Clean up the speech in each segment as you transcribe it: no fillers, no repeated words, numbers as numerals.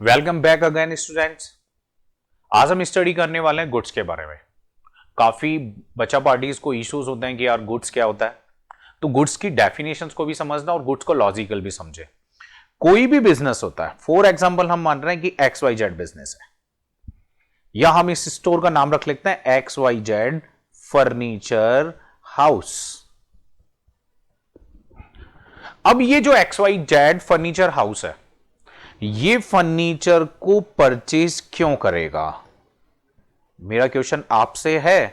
Welcome back again students. आज हम study करने वाले हैं गुड्स के बारे में। काफी बच्चा पार्टीज को इश्यूज होते हैं कि यार गुड्स क्या होता है, तो गुड्स की डेफिनेशंस को भी समझना और गुड्स को लॉजिकल भी समझे। कोई भी बिजनेस होता है, फॉर एग्जांपल हम मान रहे हैं कि XYZ बिजनेस है, या हम इस स्टोर का नाम रख लेते हैं XYZ फर्नीचर हाउस। अब ये जो XYZ फर्नीचर हाउस है, ये फर्नीचर को परचेज क्यों करेगा? मेरा क्वेश्चन आपसे है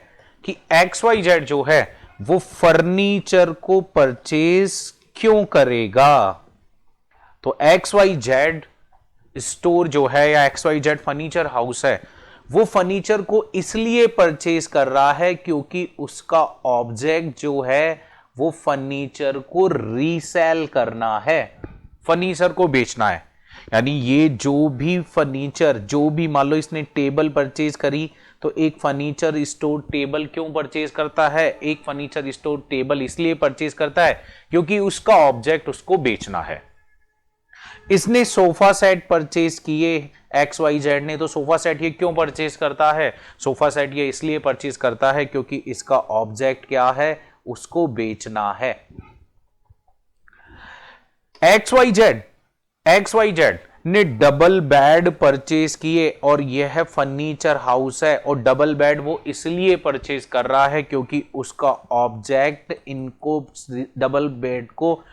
कि XYZ जो है वो फर्नीचर को परचेज क्यों करेगा? तो XYZ स्टोर जो है या XYZ फर्नीचर हाउस है, वो फर्नीचर को इसलिए परचेज कर रहा है क्योंकि उसका ऑब्जेक्ट जो है वो फर्नीचर को रीसेल करना है, फर्नीचर को बेचना है। यानी ये जो भी फर्नीचर, जो भी मान लो इसने टेबल परचेज करी, तो एक फर्नीचर स्टोर टेबल क्यों परचेज करता है? एक फर्नीचर स्टोर टेबल इसलिए परचेज करता है क्योंकि उसका ऑब्जेक्ट उसको बेचना है। इसने सोफा सेट परचेज किए XYZ ने, तो सोफा सेट ये क्यों परचेज करता है? सोफा सेट ये इसलिए परचेज करता है क्योंकि इसका ऑब्जेक्ट क्या है? उसको बेचना है। XYZ ने डबल बेड परचेज किए और यह फर्नीचर हाउस है, और डबल बेड वो इसलिए परचेज कर रहा है क्योंकि उसका ऑब्जेक्ट इनको डबल बेड को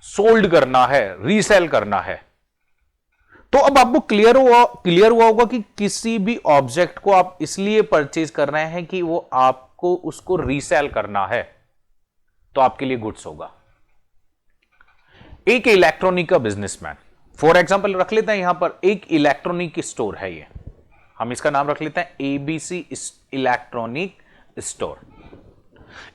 सोल्ड करना है, रीसेल करना है। तो अब आपको क्लियर हुआ होगा कि किसी भी ऑब्जेक्ट को आप इसलिए परचेज कर रहे हैं कि वो आपको उसको रीसेल करना है, तो आपके लिए गुड्स होगा। एक इलेक्ट्रॉनिक का बिजनेसमैन, फॉर एग्जाम्पल रख लेते हैं यहां पर एक इलेक्ट्रॉनिक स्टोर है, ये हम इसका नाम रख लेते हैं ABC electronic store.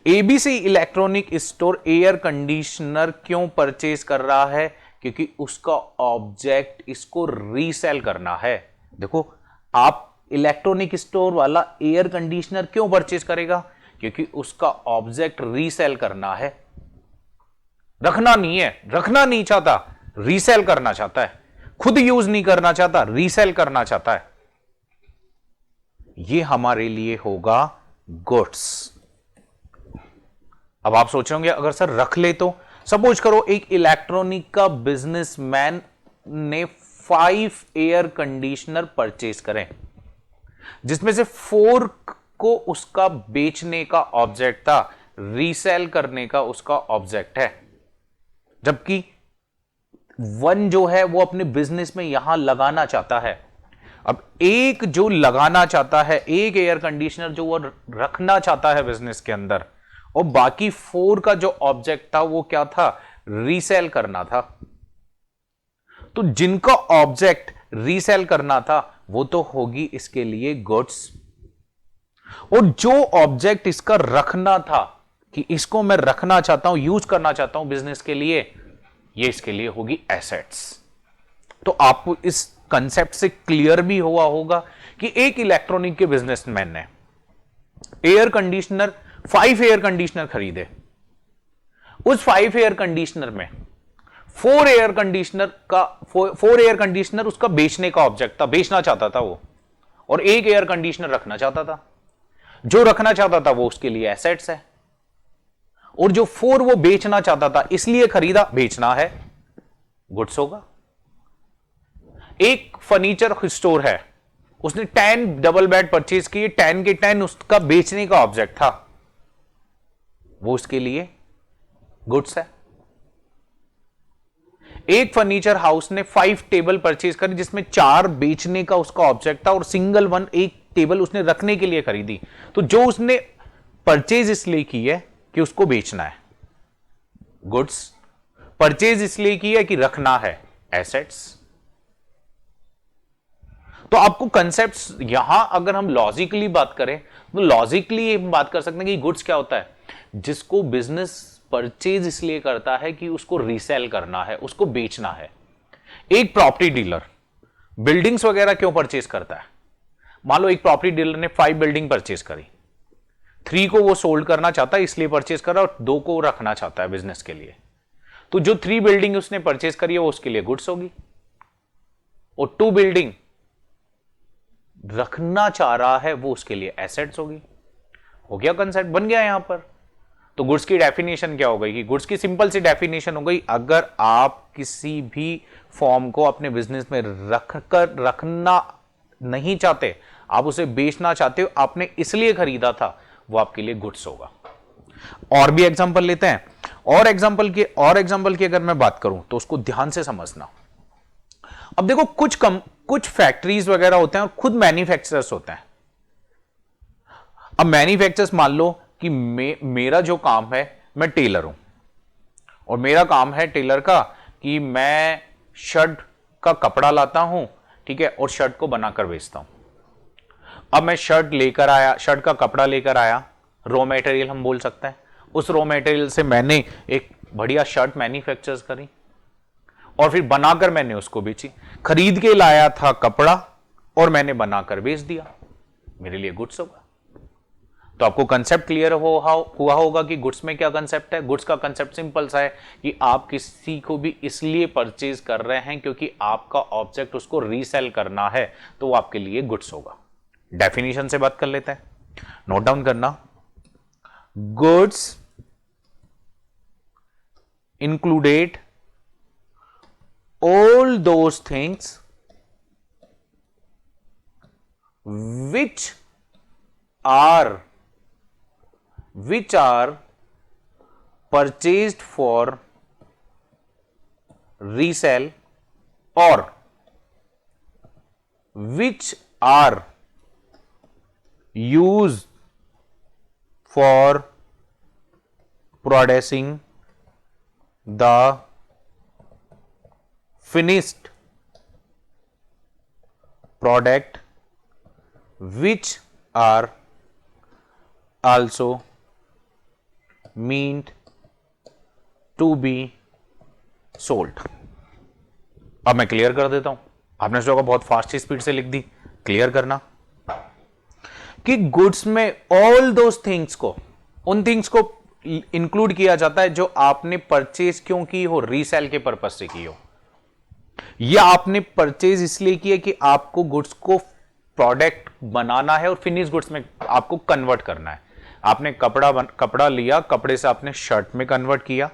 ABC electronic store air conditioner क्यों परचेज कर रहा है? क्योंकि उसका ऑब्जेक्ट इसको रीसेल करना है। देखो, आप इलेक्ट्रॉनिक स्टोर वाला एयर कंडीशनर क्यों परचेज करेगा? क्योंकि उसका ऑब्जेक्ट रीसेल करना है, रखना नहीं चाहता, रीसेल करना चाहता है। खुद यूज नहीं करना चाहता, रीसेल करना चाहता है। ये हमारे लिए होगा गुड्स। अब आप सोच रहे होंगे अगर सर रख ले तो, सपोज करो एक इलेक्ट्रॉनिक का बिजनेसमैन ने 5 एयर कंडीशनर परचेज करें, जिसमें से 4 को उसका बेचने का ऑब्जेक्ट था, रीसेल करने का उसका ऑब्जेक्ट है, जबकि 1 जो है वो अपने बिजनेस में यहां लगाना चाहता है। अब एक जो लगाना चाहता है, एक एयर कंडीशनर जो वो रखना चाहता है बिजनेस के अंदर, और बाकी 4 का जो ऑब्जेक्ट था वो क्या था? रीसेल करना था। तो जिनका ऑब्जेक्ट रीसेल करना था वो तो होगी इसके लिए गुड्स, और जो ऑब्जेक्ट इसका रखना था कि इसको मैं रखना चाहता हूं, यूज करना चाहता हूं बिजनेस के लिए, ये इसके लिए होगी एसेट्स। तो आपको इस कंसेप्ट से क्लियर भी हुआ होगा कि एक इलेक्ट्रॉनिक के बिजनेसमैन ने एयर कंडीशनर 5 एयर कंडीशनर खरीदे, उस 5 एयर कंडीशनर में 4 एयर कंडीशनर उसका बेचने का ऑब्जेक्ट था, बेचना चाहता था वो, और एक एयर कंडीशनर रखना चाहता था। जो रखना चाहता था वो उसके लिए एसेट्स है, और जो 4 वो बेचना चाहता था इसलिए खरीदा, बेचना है, गुड्स होगा। एक फर्नीचर स्टोर है, उसने 10 डबल बेड परचेज किए, 10 के 10 उसका बेचने का ऑब्जेक्ट था, वो उसके लिए गुड्स है। एक फर्नीचर हाउस ने 5 टेबल परचेज करी, जिसमें 4 बेचने का उसका ऑब्जेक्ट था और सिंगल 1 एक टेबल उसने रखने के लिए खरीदी। तो जो उसने परचेज इसलिए की है कि उसको बेचना है, गुड्स। परचेज इसलिए की है कि रखना है, एसेट्स। तो आपको कंसेप्ट्स यहां अगर हम लॉजिकली बात करें तो लॉजिकली हम बात कर सकते हैं कि गुड्स क्या होता है? जिसको बिजनेस परचेज इसलिए करता है कि उसको रीसेल करना है, उसको बेचना है। एक प्रॉपर्टी डीलर बिल्डिंग्स वगैरह क्यों परचेज करता है? मान लो एक प्रॉपर्टी डीलर ने 5 बिल्डिंग परचेज करी, 3 को वो सोल्ड करना चाहता है इसलिए परचेज कर रहा है, और 2 को रखना चाहता है बिजनेस के लिए। तो जो 3 बिल्डिंग उसने परचेज करी है वो उसके लिए गुड्स होगी। और टू बिल्डिंग रखना चाह रहा है, वो उसके लिए एसेट्स होगी। हो गया, कंसेप्ट बन गया यहां पर। तो गुड्स की डेफिनेशन क्या हो गई कि गुड्स की सिंपल सी डेफिनेशन हो गई, अगर आप किसी भी फॉर्म को अपने बिजनेस में रखना नहीं चाहते, आप उसे बेचना चाहते हो, आपने इसलिए खरीदा था, वो आपके लिए गुड्स होगा। और भी एग्जांपल लेते हैं, और एग्जांपल की अगर मैं बात करूं तो उसको ध्यान से समझना। अब देखो, कुछ फैक्ट्रीज वगैरह होते हैं और खुद मैन्युफैक्चरर्स होते हैं। अब मैन्युफैक्चरर्स, मान लो कि मेरा जो काम है, मैं टेलर हूं और मेरा काम है टेलर का कि मैं शर्ट का कपड़ा लाता हूं, ठीक है, और शर्ट को बनाकर बेचता हूं। अब मैं शर्ट का कपड़ा लेकर आया, रॉ मटेरियल हम बोल सकते हैं। उस रॉ मटेरियल से मैंने एक बढ़िया शर्ट मैन्युफैक्चर करी और फिर बनाकर मैंने उसको बेची। खरीद के लाया था कपड़ा और मैंने बनाकर बेच दिया, मेरे लिए गुड्स होगा। तो आपको कंसेप्ट क्लियर हुआ होगा कि गुड्स में क्या कंसेप्ट है। गुड्स का कंसेप्ट सिंपल सा है कि आप किसी को भी इसलिए परचेज कर रहे हैं क्योंकि आपका ऑब्जेक्ट उसको रीसेल करना है, तो वो आपके लिए गुड्स होगा। डेफिनेशन से बात कर लेते हैं, नोट डाउन करना। Goods included all those things which are purchased for resale or which are used for producing the finished product, which are also meant to be sold। अब मैं क्लियर कर देता हूं, आपने सोचा बहुत फास्ट स्पीड से लिख दी, क्लियर करना कि गुड्स में ऑल दोज थिंग्स को, उन थिंग्स को इंक्लूड किया जाता है जो आपने परचेज क्यों की हो, रीसेल के पर्पज से की हो, या आपने परचेज इसलिए किया कि आपको गुड्स को प्रोडक्ट बनाना है और फिनिश गुड्स में आपको कन्वर्ट करना है। आपने कपड़ा लिया, कपड़े से आपने शर्ट में कन्वर्ट किया,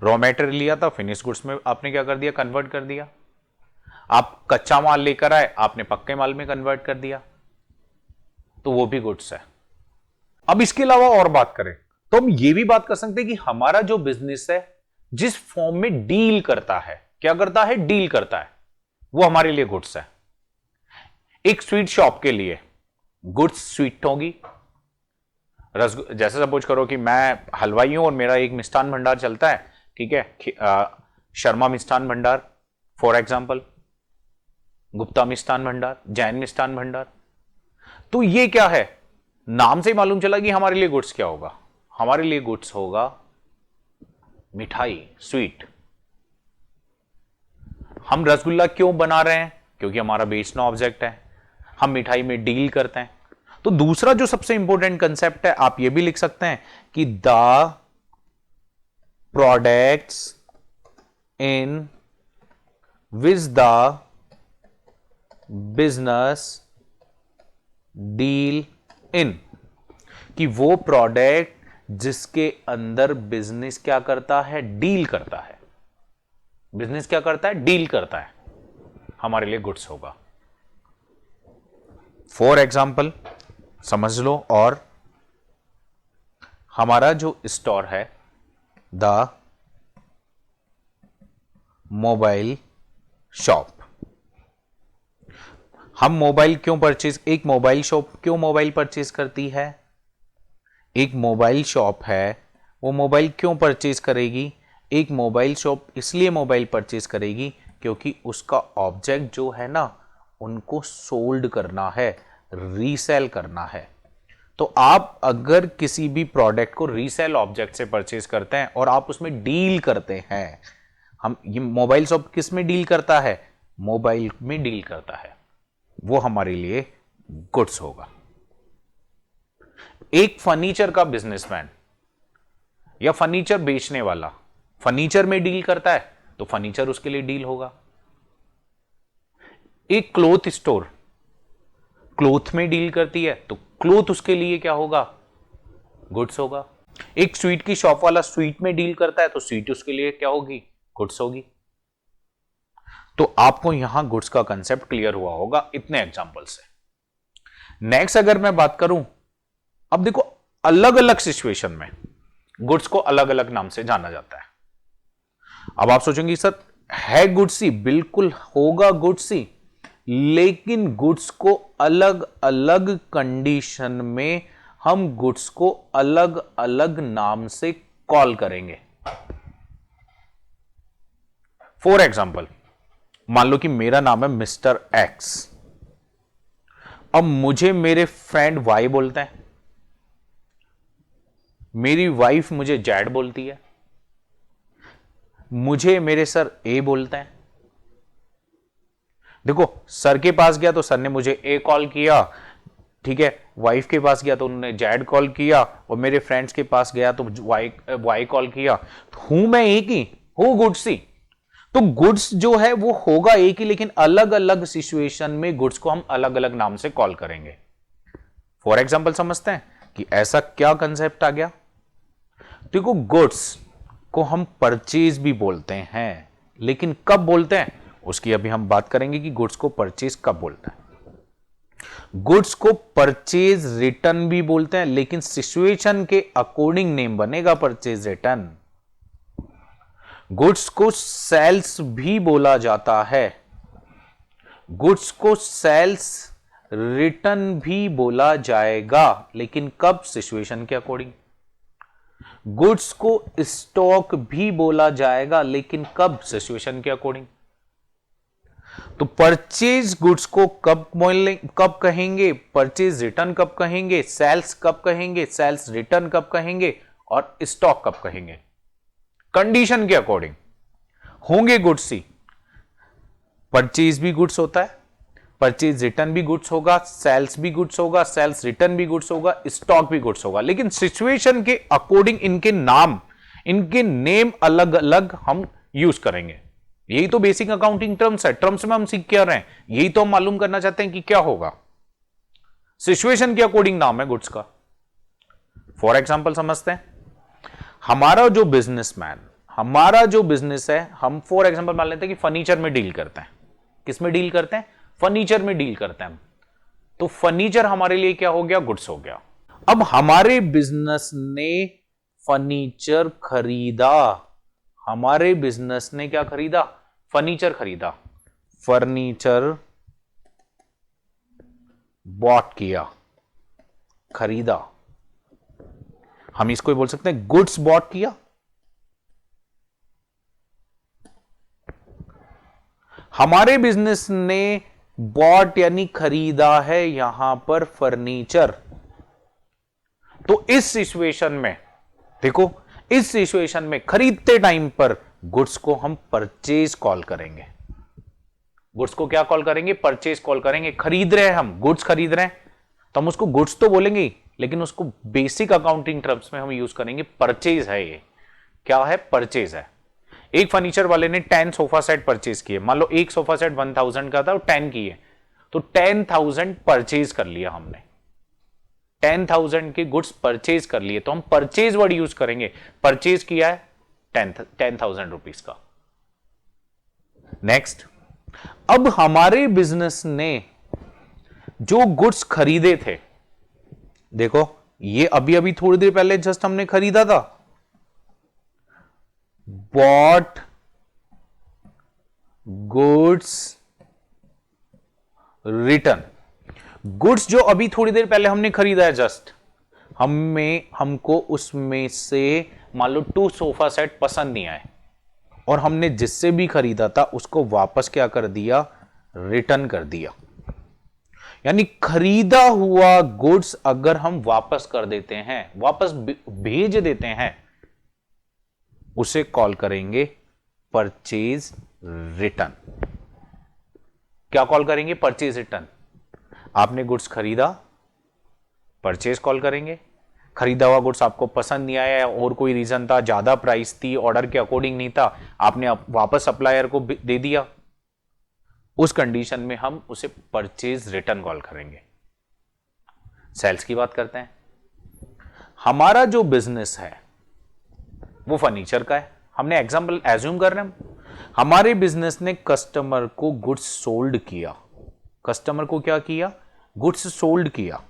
रॉ मटेरियल लिया था, फिनिश गुड्स में आपने क्या कर दिया, कन्वर्ट कर दिया। आप कच्चा माल लेकर आए, आपने पक्के माल में कन्वर्ट कर दिया, तो वो भी गुड्स है। अब इसके अलावा और बात करें तो हम ये भी बात कर सकते हैं कि हमारा जो बिजनेस है जिस फॉर्म में डील करता है, क्या करता है, डील करता है, वो हमारे लिए गुड्स है। एक स्वीट शॉप के लिए गुड्स स्वीट होगी, जैसे सपोज करो कि मैं हलवाई हूं और मेरा एक मिष्ठान भंडार चलता है, ठीक है, शर्मा मिष्ठान भंडार फॉर एग्जाम्पल, गुप्ता मिष्ठान भंडार, जैन मिष्ठान भंडार। तो ये क्या है, नाम से ही मालूम चला कि हमारे लिए गुड्स क्या होगा, हमारे लिए गुड्स होगा मिठाई, स्वीट। हम रसगुल्ला क्यों बना रहे हैं, क्योंकि हमारा बेचना ऑब्जेक्ट है, हम मिठाई में डील करते हैं। तो दूसरा जो सबसे इंपॉर्टेंट कंसेप्ट है, आप ये भी लिख सकते हैं कि the products in which the business deal in, कि वो प्रोडक्ट जिसके अंदर बिजनेस क्या करता है, डील करता है। बिजनेस क्या करता है, डील करता है, हमारे लिए गुड्स होगा। फॉर एग्जाम्पल समझ लो, और हमारा जो स्टोर है द मोबाइल शॉप, हम मोबाइल क्यों परचेज, एक मोबाइल शॉप क्यों मोबाइल परचेज करती है, एक मोबाइल शॉप है, वो मोबाइल क्यों परचेज करेगी, एक मोबाइल शॉप इसलिए मोबाइल परचेज करेगी क्योंकि उसका ऑब्जेक्ट जो है ना, उनको सोल्ड करना है, रीसेल करना है। तो आप अगर किसी भी प्रोडक्ट को रीसेल ऑब्जेक्ट से परचेज करते हैं और आप उसमें डील करते हैं, हम ये मोबाइल शॉप किस में डील करता है, मोबाइल में डील करता है, वो हमारे लिए गुड्स होगा। एक फर्नीचर का बिजनेसमैन या फर्नीचर बेचने वाला फर्नीचर में डील करता है, तो फर्नीचर उसके लिए डील होगा। एक क्लोथ स्टोर क्लोथ में डील करती है तो क्लोथ उसके लिए क्या होगा, गुड्स होगा। एक स्वीट की शॉप वाला स्वीट में डील करता है तो स्वीट उसके लिए क्या होगी, गुड्स होगी। तो आपको यहां गुड्स का कंसेप्ट क्लियर हुआ होगा इतने एग्जांपल से। नेक्स्ट अगर मैं बात करूं, अब देखो अलग अलग सिचुएशन में गुड्स को अलग अलग नाम से जाना जाता है। अब आप सोचेंगे सर है गुड्स ही, बिल्कुल होगा गुड्स ही, लेकिन गुड्स को अलग अलग कंडीशन में हम गुड्स को अलग अलग नाम से कॉल करेंगे। फॉर एग्जाम्पल, मान लो कि मेरा नाम है मिस्टर एक्स। अब मुझे मेरे फ्रेंड वाई बोलते हैं, मेरी वाइफ मुझे जैड बोलती है, मुझे मेरे सर ए बोलते हैं। देखो सर के पास गया तो सर ने मुझे ए कॉल किया, ठीक है, वाइफ के पास गया तो उन्होंने जैड कॉल किया, और मेरे फ्रेंड्स के पास गया तो वाई कॉल किया। तो हूं मैं एक ही, हूं गुड्स ही। तो गुड्स जो है वो होगा एक ही, लेकिन अलग अलग सिचुएशन में गुड्स को हम अलग अलग नाम से कॉल करेंगे। फॉर एग्जाम्पल समझते हैं कि ऐसा क्या कंसेप्ट आ गया। देखो गुड्स को हम परचेज भी बोलते हैं, लेकिन कब बोलते हैं उसकी अभी हम बात करेंगे कि गुड्स को परचेज कब बोलते हैं। गुड्स को परचेज रिटर्न भी बोलते हैं, लेकिन सिचुएशन के अकॉर्डिंग नेम बनेगा परचेज रिटर्न। गुड्स को सेल्स भी बोला जाता है, गुड्स को सेल्स रिटर्न भी बोला जाएगा, लेकिन कब, सिचुएशन के अकॉर्डिंग। गुड्स को स्टॉक भी बोला जाएगा, लेकिन कब, सिचुएशन के अकॉर्डिंग। तो परचेज गुड्स को कब कहेंगे, परचेज रिटर्न कब कहेंगे, सेल्स कब कहेंगे, सेल्स रिटर्न कब कहेंगे, और स्टॉक कब कहेंगे, कंडीशन के अकॉर्डिंग। होंगे गुड्स ही, परचेज भी गुड्स होता है, परचेज रिटर्न भी गुड्स होगा, सेल्स भी गुड्स होगा, सेल्स रिटर्न भी गुड्स होगा, स्टॉक भी गुड्स होगा, लेकिन सिचुएशन के अकॉर्डिंग इनके नाम, इनके नेम अलग अलग हम यूज करेंगे। यही तो बेसिक अकाउंटिंग टर्म्स है, टर्म्स में हम सीख क्या रहे हैं, यही तो हम मालूम करना चाहते हैं कि क्या होगा। सिचुएशन के अकॉर्डिंग नाम है गुड्स का। फॉर एग्जाम्पल समझते हैं, हमारा जो बिजनेसमैन, हमारा जो बिजनेस है, हम फॉर एग्जाम्पल मान लेते हैं कि फर्नीचर में डील करते हैं। किस में डील करते हैं, फर्नीचर में डील करते हैं। तो फर्नीचर हमारे लिए क्या हो गया, गुड्स हो गया। अब हमारे बिजनेस ने फर्नीचर खरीदा, हमारे बिजनेस ने क्या खरीदा, फर्नीचर खरीदा, फर्नीचर बॉट किया, खरीदा। हम इसको बोल सकते हैं गुड्स बॉट किया। हमारे बिजनेस ने बॉट यानी खरीदा है यहां पर फर्नीचर। तो इस सिचुएशन में देखो, इस सिचुएशन में खरीदते टाइम पर गुड्स को हम परचेज कॉल करेंगे। गुड्स को क्या कॉल करेंगे, परचेज कॉल करेंगे। खरीद रहे हैं हम, गुड्स खरीद रहे हैं तो हम उसको गुड्स तो बोलेंगे, लेकिन उसको बेसिक अकाउंटिंग टर्म्स में हम यूज करेंगे परचेज है। ये क्या है, परचेज है। एक फर्नीचर वाले ने 10 सोफा सेट परचेज किए, मान लो एक सोफा सेट 1000 का था और 10 किए, तो 10,000 परचेज कर लिया हमने, 10,000 के गुड्स परचेज कर लिए, तो हम परचेज वर्ड यूज करेंगे। परचेज किया है 10,000 रुपीज का। नेक्स्ट, अब हमारे बिजनेस ने जो गुड्स खरीदे थे, देखो ये अभी अभी थोड़ी देर पहले जस्ट हमने खरीदा था, बॉट गुड्स रिटर्न। गुड्स जो अभी थोड़ी देर पहले हमने खरीदा है जस्ट, हमको उसमें से मान लो 2 सोफा सेट पसंद नहीं आए, और हमने जिससे भी खरीदा था उसको वापस क्या कर दिया, रिटर्न कर दिया। यानी खरीदा हुआ गुड्स अगर हम वापस कर देते हैं, वापस भेज देते हैं, उसे कॉल करेंगे परचेज रिटर्न। क्या कॉल करेंगे, परचेज रिटर्न। आपने गुड्स खरीदा, परचेज कॉल करेंगे। खरीदा हुआ गुड्स आपको पसंद नहीं आया और कोई रीजन था, ज्यादा प्राइस थी, ऑर्डर के अकॉर्डिंग नहीं था, आपने वापस सप्लायर को दे दिया, उस कंडीशन में हम उसे परचेज रिटर्न कॉल करेंगे। सेल्स की बात करते हैं। हमारा जो बिजनेस है वो फर्नीचर का है। हमने एग्जांपल एज्यूम कर रहे हैं, हमारे बिजनेस ने कस्टमर को गुड्स सोल्ड किया। कस्टमर को क्या किया? गुड्स सोल्ड किया।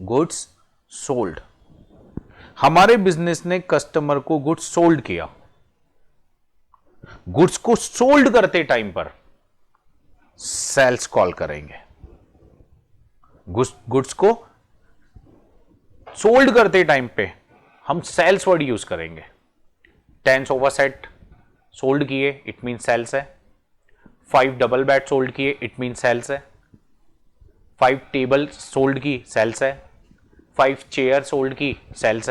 Goods sold. हमारे बिजनेस ने कस्टमर को गुड्स सोल्ड किया। गुड्स को सोल्ड करते टाइम पर सेल्स कॉल करेंगे। गुड्स को सोल्ड करते टाइम पे हम सेल्स वर्ड यूज करेंगे। 10 सोफा सेट सोल्ड किए, इट मीन सेल्स है। 5 डबल बेड सोल्ड किए, इट मीन सेल्स है। 5 टेबल सोल्ड की, सेल्स है। 5 चेयर सोल्ड की, सेल्स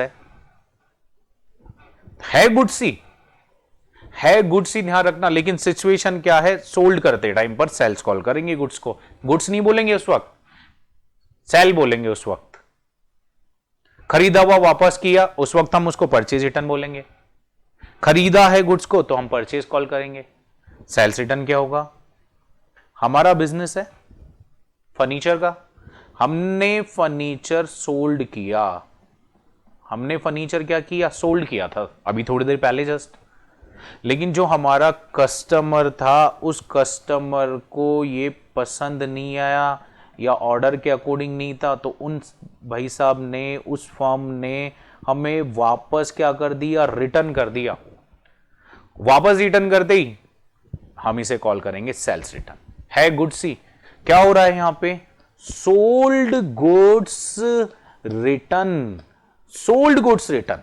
है गुड्स सी, है गुड्स ही, ध्यान रखना। लेकिन सिचुएशन क्या है? सोल्ड करते टाइम पर सेल्स कॉल करेंगे गुड्स को। गुड्स नहीं बोलेंगे उस वक्त, सेल बोलेंगे उस वक्त। खरीदा हुआ वापस किया, उस वक्त हम उसको परचेज रिटर्न बोलेंगे। खरीदा है गुड्स को तो हम परचेज कॉल करेंगे। सेल्स रिटर्न क्या होगा? हमारा बिजनेस है फर्नीचर का, हमने फर्नीचर सोल्ड किया। हमने फर्नीचर क्या किया? सोल्ड किया था अभी थोड़ी देर पहले जस्ट। लेकिन जो हमारा कस्टमर था, उस कस्टमर को ये पसंद नहीं आया या ऑर्डर के अकॉर्डिंग नहीं था, तो उन भाई साहब ने, उस फर्म ने हमें वापस क्या कर दिया? रिटर्न कर दिया। वापस रिटर्न करते ही हम इसे कॉल करेंगे सेल्स रिटर्न। है गुड्स सी, क्या हो रहा है यहां पे? Sold goods return. Sold goods return,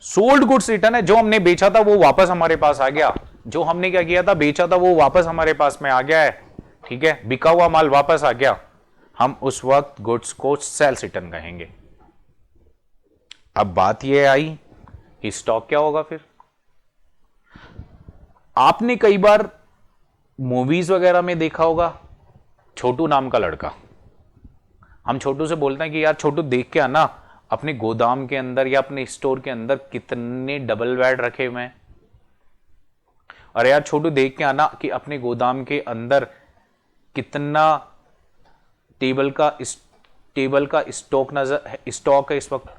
sold goods return है। जो हमने बेचा था वो वापस हमारे पास आ गया। जो हमने क्या किया था? बेचा था, वो वापस हमारे पास में आ गया है। ठीक है, बिका हुआ माल वापस आ गया। हम उस वक्त गुड्स को सेल्स रिटर्न कहेंगे। अब बात यह आई कि स्टॉक क्या होगा फिर। आपने कई बार मूवीज वगैरह में देखा होगा, छोटू नाम का लड़का, हम छोटू से बोलते हैं कि यार छोटू देख के आना अपने गोदाम के अंदर या अपने स्टोर के अंदर कितने डबल बेड रखे हुए हैं। अरे यार छोटू देख के आना कि अपने गोदाम के अंदर कितना टेबल का स्टॉक है इस वक्त।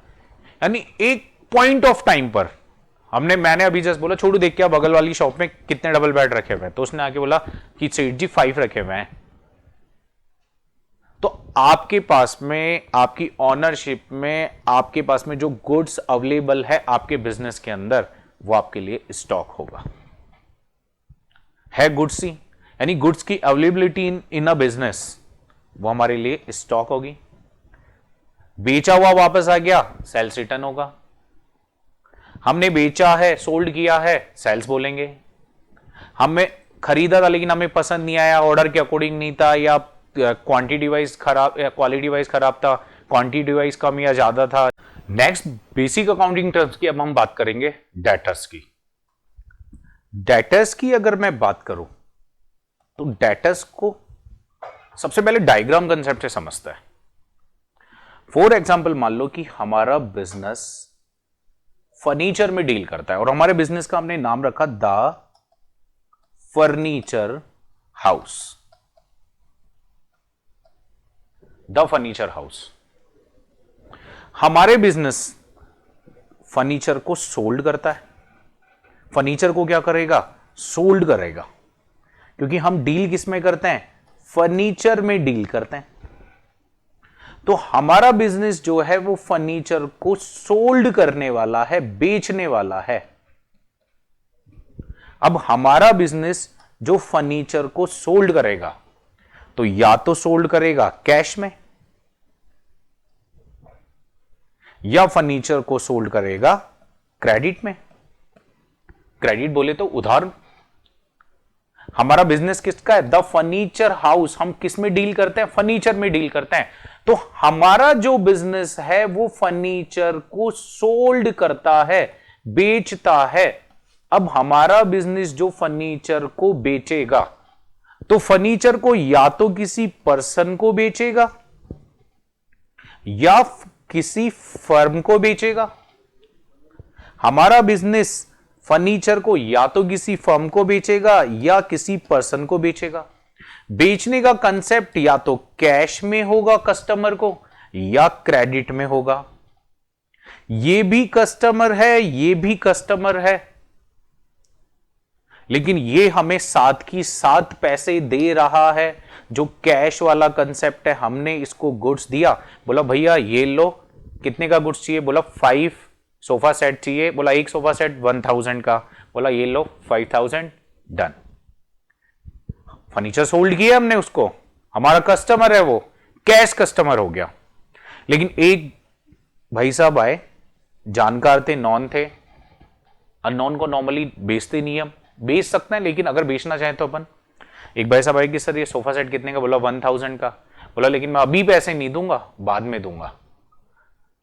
यानी एक पॉइंट ऑफ टाइम पर मैंने अभी जस्ट बोला छोटू देख के आ बगल वाली शॉप में कितने डबल बेड रखे हुए हैं, तो उसने आके बोला कि सेठ जी 5 रखे हुए हैं। तो आपके पास में, आपकी ऑनरशिप में, आपके पास में जो गुड्स अवेलेबल है आपके बिजनेस के अंदर, वो आपके लिए स्टॉक होगा। है गुड्स ही, यानी गुड्स की अवेलेबिलिटी इन अ बिजनेस, वो हमारे लिए स्टॉक होगी। बेचा हुआ वापस आ गया, सेल्स रिटर्न होगा। हमने बेचा है, सोल्ड किया है, सेल्स बोलेंगे। हमें खरीदा था लेकिन हमें पसंद नहीं आया, ऑर्डर के अकॉर्डिंग नहीं था, या क्वांटिटी वाइज खराब, क्वालिटी वाइज खराब था, क्वांटिटी वाइज कम या ज्यादा था। नेक्स्ट बेसिक अकाउंटिंग टर्म्स की अब हम बात करेंगे डेटर्स की। डेटर्स की अगर मैं बात करूं तो डेटर्स को सबसे पहले डायग्राम कंसेप्ट से समझता है। फॉर एग्जांपल मान लो कि हमारा बिजनेस फर्नीचर में डील करता है और हमारे बिजनेस का हमने नाम रखा the furniture house. The furniture house. हमारे बिजनेस फर्नीचर को सोल्ड करता है। फर्नीचर को क्या करेगा? सोल्ड करेगा, क्योंकि हम डील किस में करते हैं? फर्नीचर में डील करते हैं। तो हमारा बिजनेस जो है वो फर्नीचर को सोल्ड करने वाला है, बेचने वाला है। अब हमारा बिजनेस जो फर्नीचर को सोल्ड करेगा, तो या तो सोल्ड करेगा कैश में, या फर्नीचर को सोल्ड करेगा क्रेडिट में। क्रेडिट बोले तो उधार। हमारा बिजनेस किसका है? The furniture house. हम किस में डील करते हैं? फर्नीचर में डील करते हैं। तो हमारा जो बिजनेस है वो फर्नीचर को सोल्ड करता है, बेचता है। अब हमारा बिजनेस जो फर्नीचर को बेचेगा, तो फर्नीचर को या तो किसी पर्सन को बेचेगा या किसी फर्म को बेचेगा। हमारा बिजनेस फर्नीचर को या तो किसी फर्म को बेचेगा या किसी पर्सन को बेचेगा। बेचने का कंसेप्ट या तो कैश में होगा कस्टमर को या क्रेडिट में होगा। ये भी कस्टमर है, ये भी कस्टमर है, लेकिन ये हमें साथ की साथ पैसे दे रहा है। जो कैश वाला कंसेप्ट है, हमने इसको गुड्स दिया, बोला भैया ये लो, कितने का गुड्स चाहिए, बोला 5 सोफा सेट चाहिए, बोला एक सोफा सेट 1000 का, बोला ये लो 5000, डन। फर्नीचर सोल्ड किया हमने उसको, हमारा कस्टमर है वो, कैश कस्टमर हो गया। लेकिन एक भाई साहब आए, जानकार थे, नॉन थे। अननोन को नॉर्मली बेचते नहीं हम, बेच सकते हैं लेकिन अगर बेचना चाहें तो अपन। एक भाई साहब आए कि सर ये सोफा सेट कितने का, बोला 1000 का, बोला लेकिन मैं अभी पैसे नहीं दूंगा, बाद में दूंगा।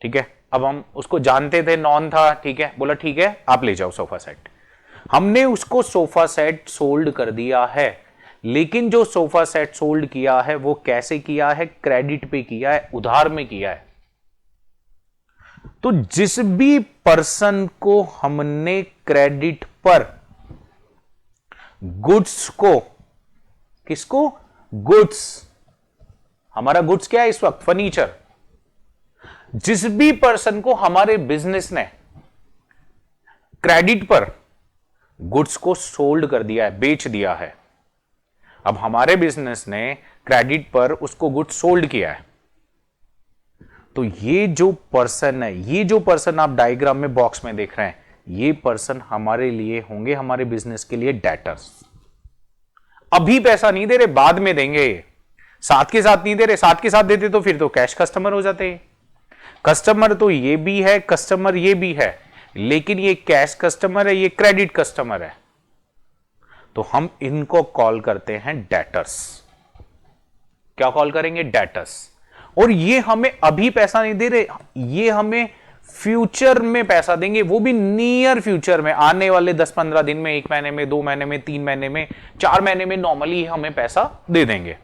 ठीक है, अब हम उसको जानते थे, नॉन था, ठीक है, बोला ठीक है आप ले जाओ सोफा सेट। हमने उसको सोफा सेट सोल्ड कर दिया है, लेकिन जो सोफा सेट सोल्ड किया है वो कैसे किया है, क्रेडिट पे किया है, उधार में किया है। तो जिस भी पर्सन को हमने क्रेडिट पर गुड्स को, किसको, गुड्स, हमारा गुड्स क्या है इस वक्त, फर्नीचर। जिस भी पर्सन को हमारे बिजनेस ने क्रेडिट पर गुड्स को सोल्ड कर दिया है, बेच दिया है, अब हमारे बिजनेस ने क्रेडिट पर उसको गुड्स सोल्ड किया है, तो ये जो पर्सन है, ये जो पर्सन आप डायग्राम में बॉक्स में देख रहे हैं, ये पर्सन हमारे लिए होंगे, हमारे बिजनेस के लिए डेटर्स। अभी पैसा नहीं दे रहे, बाद में देंगे। साथ के साथ नहीं दे रहे, साथ के साथ देते तो फिर तो कैश कस्टमर हो जाते हैं। कस्टमर तो ये भी है, कस्टमर ये भी है, लेकिन ये कैश कस्टमर है, ये क्रेडिट कस्टमर है, तो हम इनको कॉल करते हैं डेटर्स। क्या कॉल करेंगे, डेटर्स। और ये हमें अभी पैसा नहीं दे रहे, ये हमें फ्यूचर में पैसा देंगे, वो भी नियर फ्यूचर में, आने वाले 10-15 दिन में, 1 महीने में, 2 महीने में, 3 महीने में, 4 महीने में नॉर्मली हमें पैसा दे देंगे।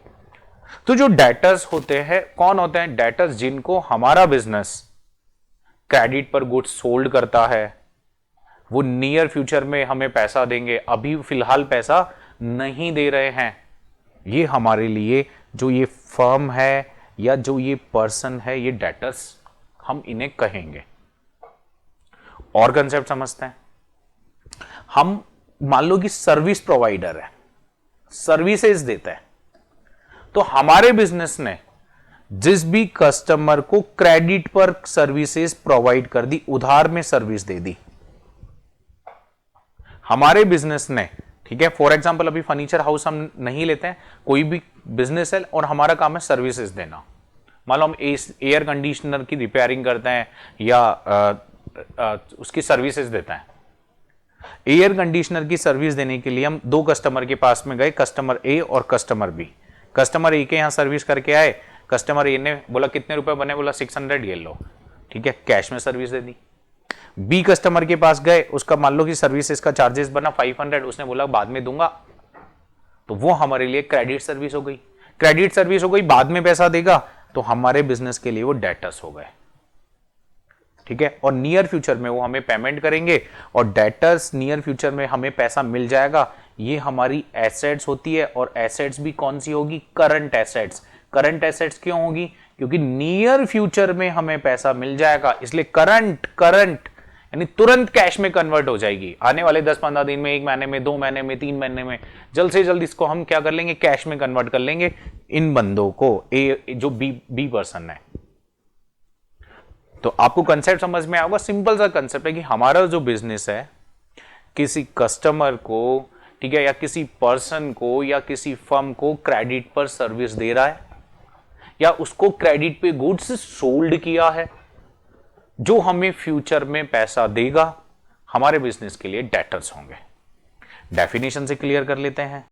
तो जो डेटर्स होते हैं, कौन होते हैं डेटर्स, जिनको हमारा बिजनेस क्रेडिट पर गुड्स सोल्ड करता है, वो नियर फ्यूचर में हमें पैसा देंगे, अभी फिलहाल पैसा नहीं दे रहे हैं। ये हमारे लिए जो ये फर्म है या जो ये पर्सन है, ये डेटर्स हम इन्हें कहेंगे। और कंसेप्ट समझते हैं। हम मान लो कि सर्विस प्रोवाइडर है, सर्विसेज देता है, तो हमारे बिजनेस ने जिस भी कस्टमर को क्रेडिट पर सर्विसेज प्रोवाइड कर दी, उधार में सर्विस दे दी, हमारे बिजनेस ने, ठीक है, फॉर एग्जांपल अभी फर्नीचर हाउस हम नहीं लेते हैं, कोई भी बिजनेस है और हमारा काम है सर्विसेज देना। मान लो हम एयर कंडीशनर की रिपेयरिंग करते हैं या उसकी सर्विसेज देते हैं। एयर कंडीशनर की सर्विस देने के लिए हम 2 कस्टमर के पास में गए, कस्टमर ए और कस्टमर बी। कस्टमर ए के यहां सर्विस करके आए, कस्टमर ए ने बोला कितने रुपए बने, बोला 600, ये लो, ठीक है, कैश में सर्विस दे दी। बी कस्टमर के पास गए, उसका मान लो कि सर्विस इसका चार्जेस बना 500, उसने बोला बाद में दूंगा, तो वो हमारे लिए क्रेडिट सर्विस हो गई। क्रेडिट सर्विस हो गई, बाद में पैसा देगा, तो हमारे बिजनेस के लिए वो डेटर्स हो गए। ठीक है, और नियर फ्यूचर में वो हमें पेमेंट करेंगे और डेटर्स नियर फ्यूचर में हमें पैसा मिल जाएगा। ये हमारी एसेट्स होती है, और एसेट्स भी कौन सी होगी, करंट एसेट्स। करंट एसेट्स क्यों होगी, क्योंकि नियर फ्यूचर में हमें पैसा मिल जाएगा, इसलिए करंट यानी तुरंत कैश में कन्वर्ट हो जाएगी। आने वाले 10-15 दिन में, 1 महीने में, 2 महीने में, 3 महीने में, जल्द से जल्द इसको हम क्या कर लेंगे, कैश में कन्वर्ट कर लेंगे इन बंदों को, ए जो बी पर्सन है। तो आपको कंसेप्ट समझ में आएगा। सिंपल सा कंसेप्ट है कि हमारा जो बिजनेस है, किसी कस्टमर को, ठीक है, या किसी पर्सन को या किसी फर्म को क्रेडिट पर सर्विस दे रहा है, या उसको क्रेडिट पे गुड्स सोल्ड किया है, जो हमें फ्यूचर में पैसा देगा, हमारे बिजनेस के लिए डेटर्स होंगे। डेफिनेशन से क्लियर कर लेते हैं।